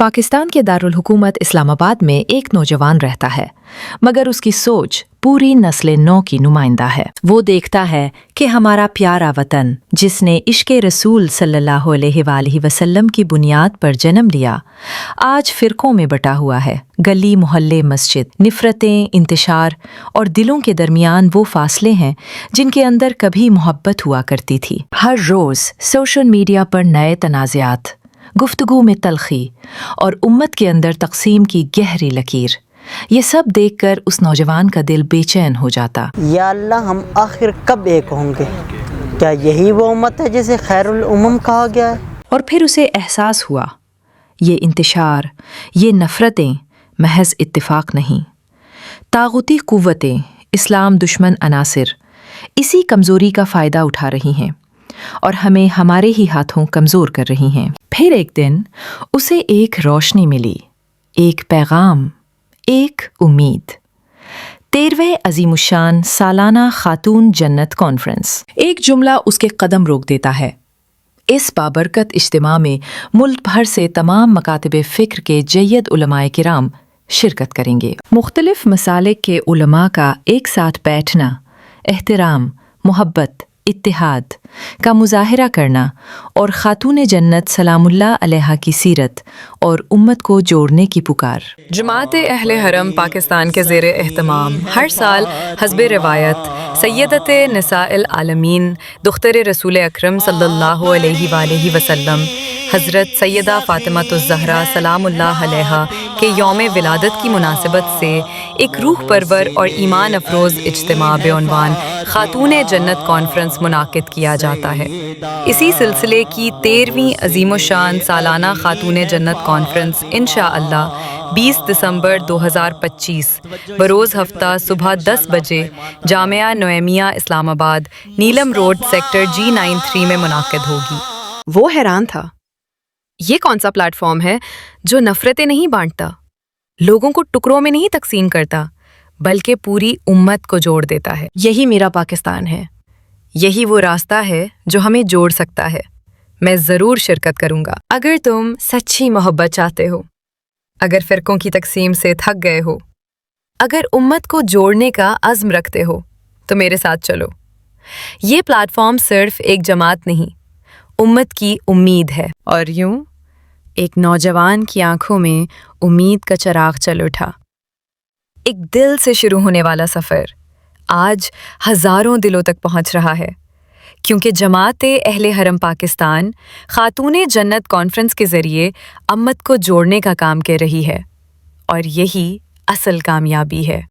पाकिस्तान के दारुल हुकूमत इस्लामाबाद में एक नौजवान रहता है, मगर उसकी सोच पूरी नस्ल नौ की नुमाइंदा है। वो देखता है कि हमारा प्यारा वतन, जिसने इश्क़े रसूल सल्लल्लाहु अलैहि वसल्लम की बुनियाद पर जन्म लिया, आज फ़िरक़ों में बटा हुआ है। गली मोहल्ले मस्जिद, निफ़रतें, इंतशार और दिलों के दरमियान वो फासले हैं जिनके अंदर कभी मोहब्बत हुआ करती थी। हर रोज़ सोशल मीडिया पर नए तनाज़ात, गुफ्तगू में तलखी और उम्मत के अंदर तकसीम की गहरी लकीर, ये सब देखकर उस नौजवान का दिल बेचैन हो जाता। या अल्लाह, हम आखिर कब एक होंगे? क्या यही वो उम्मत है जिसे खैरुल उम्म कहा गया है? और फिर उसे एहसास हुआ, ये इंतशार, ये नफ़रतें महज इत्तिफाक नहीं, तागुती क़ुव्वतें, इस्लाम दुश्मन अनासिर इसी कमज़ोरी का फ़ायदा उठा रही हैं और हमें हमारे ही हाथों कमज़ोर कर रही हैं। फिर एक दिन उसे एक रोशनी मिली, एक पैगाम, एक उम्मीद। 13वें अज़ीमुशान सालाना खातून जन्नत कॉन्फ्रेंस। एक जुमला उसके कदम रोक देता है। इस बाबरकत इज्तिमा में मुल्क भर से तमाम मकातब फ़िक्र के जय्यद उलमाए किराम शिरकत करेंगे। मुख्तलिफ मसालिक के उलमा का एक साथ बैठना, एहतराम, मोहब्बत, इत्तिहाद का मुज़ाहिरा करना और खातून जन्नत सलामुल्लाह अलैहा की सीरत और उम्मत को जोड़ने की पुकार। जमात अहले हरम पाकिस्तान के ज़ेरे एहतमाम हर साल हस्बे रिवायत सैयदत निसाइल आलमीन दुख्तर रसूल अकरम सल्लल्लाहु अलैहि वसल्लम हज़रत सैयदा फ़ातिमातुज़ ज़हरा सलामुल्लाह अलैहा के यौम विलादत की मुनासिबत से एक रूह परवर और ईमान अफरोज़ इज्तिमा बेउनवान खातून जन्नत कॉन्फ्रेंस मुनाकिद किया जाता है। इसी सिलसिले की 13वीं अज़ीमुशान सालाना खातून जन्नत कॉन्फ्रेंस इंशाअल्लाह 20 दिसंबर 2025 बरोज़ हफ्ता सुबह 10 बजे जामिया नोएमिया इस्लामाबाद नीलम रोड सेक्टर G93 में मुनाकिद होगी। वो हैरान था, ये कौन सा प्लेटफॉर्म है जो नफ़रतें नहीं बांटता, लोगों को टुकड़ों में नहीं तकसीम करता, बल्कि पूरी उम्मत को जोड़ देता है। यही मेरा पाकिस्तान है, यही वो रास्ता है जो हमें जोड़ सकता है। मैं ज़रूर शिरकत करूँगा। अगर तुम सच्ची मोहब्बत चाहते हो, अगर फ़िरक़ों की तकसीम से थक गए हो, अगर उम्मत को जोड़ने का अज़्म रखते हो, तो मेरे साथ चलो। ये प्लेटफॉर्म सिर्फ एक जमात नहीं, उम्मत की उम्मीद है। और यूं एक नौजवान की आंखों में उम्मीद का चिराग चल उठा। एक दिल से शुरू होने वाला सफ़र आज हज़ारों दिलों तक पहुंच रहा है, क्योंकि जमात अहले हरम पाकिस्तान खातून जन्नत कॉन्फ्रेंस के ज़रिए उम्मत को जोड़ने का काम कर रही है, और यही असल कामयाबी है।